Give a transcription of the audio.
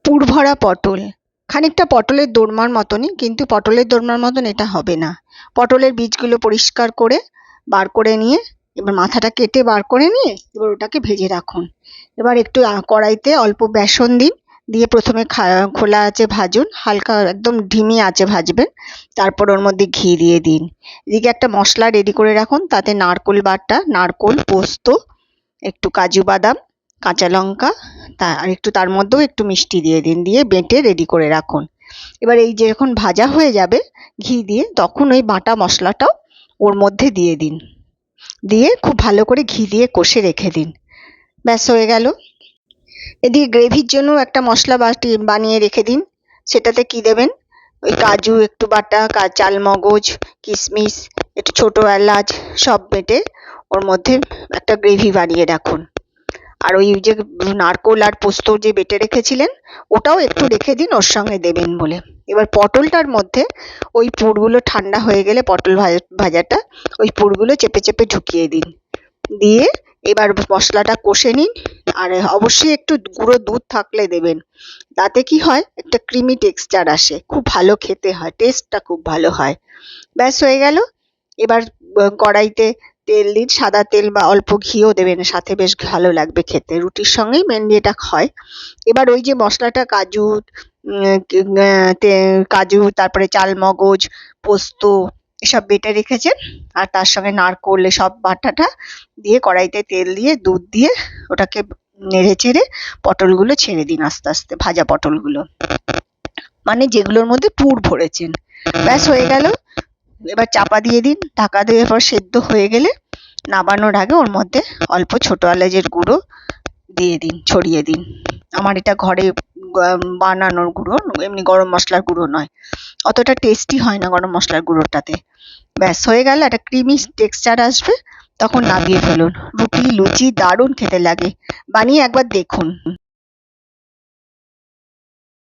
পুর ভরা পটল, খানিকটা পটলের দোরমার মতনই, কিন্তু পটলের দোরমার মতন এটা হবে না। পটলের বীজগুলো পরিষ্কার করে বার করে নিয়ে এবার মাথাটা কেটে বার করে নিয়ে এবার ওটাকে ভেজে রাখুন। এবার একটু কড়াইতে অল্প বেসন দিন, দিয়ে প্রথমে খোলা আঁচে ভাজুন, হালকা একদম ধিমি আঁচে ভাজবেন। তারপর ওর মধ্যে ঘি দিয়ে দিন। এদিকে একটা মশলা রেডি করে রাখুন, তাতে নারকোল বাটা, নারকোল, পোস্ত, একটু কাজু বাদাম, কাঁচা লঙ্কা, আর একটু তার মধ্যেও একটু মিষ্টি দিয়ে দিন, দিয়ে বেটে রেডি করে রাখুন। এবার এই যে যখন ভাজা হয়ে যাবে ঘি দিয়ে, তখন ওই বাটা মশলাটাও ওর মধ্যে দিয়ে দিন, দিয়ে খুব ভালো করে ঘি দিয়ে কষে রেখে দিন। ব্যাস হয়ে গেল। এদিকে গ্রেভির জন্য একটা মশলা বানিয়ে রেখে দিন। সেটাতে কি দেবেন, ওই কাজু একটু বাটা, চালমগজ, কিশমিশ, একটু ছোট এলাচ সব বেটে ওর মধ্যে একটা গ্রেভি বানিয়ে রাখুন। আর ওই যে নারকোল আর পোস্ত যে বেটে রেখেছিলেন ওটাও একটু রেখে দিন ওর সঙ্গে দেবেন বলে। এবার পটলটার মধ্যে ওই পুরগুলো ঠান্ডা হয়ে গেলে, পটল ভাজাটা ওই পুরগুলো চেপে চেপে ঢুকিয়ে দিন, দিয়ে এবার মশলাটা কষে নিন। আর অবশ্যই একটু গুঁড়ো দুধ থাকলে দেবেন, তাতে কি হয় একটা ক্রিমি টেক্সচার আসে, খুব ভালো খেতে হয়, টেস্টটা খুব ভালো হয়। ব্যাস হয়ে গেল। এবার কড়াইতে তেল দিন, সাদা তেল বা অল্প ঘিও দেবেন সাথে, বেশ ভালো লাগবে খেতে, রুটির সঙ্গেই মেনলি এটা হয়। এবার ওই যে মশলাটা কাজু তারপরে চালমগজ, পোস্ত এসব বেটে রেখেছেন, আর তার সঙ্গে নারকোল এসব বাটাটা দিয়ে কড়াইতে তেল দিয়ে দুধ দিয়ে ওটাকে নেড়ে চেড়ে পটলগুলো ছেড়ে দিন আস্তে আস্তে, ভাজা পটলগুলো, মানে যেগুলোর মধ্যে পুর ভরেছেন। ব্যাস হয়ে গেল। এবার চাপা দিয়ে দিন, ঢাকা দিয়ে, এবার সেদ্ধ হয়ে গেলে নামানোর আগে ওর মধ্যে অল্প ছোট এলাচের গুঁড়ো দিয়ে দিন, ছড়িয়ে দিন। আমার এটা ঘরে বানানোর গুঁড়ো, এমনি গরম মশলার গুঁড়ো নয়, অতটা টেস্টি হয় না গরম মশলার গুঁড়োটাতে। ব্যাস হয়ে গেল, একটা ক্রিমি টেক্সচার আসবে, তখন নামিয়ে ফেলুন। রুটি, লুচি দারুণ খেতে লাগে, বানিয়ে একবার দেখুন।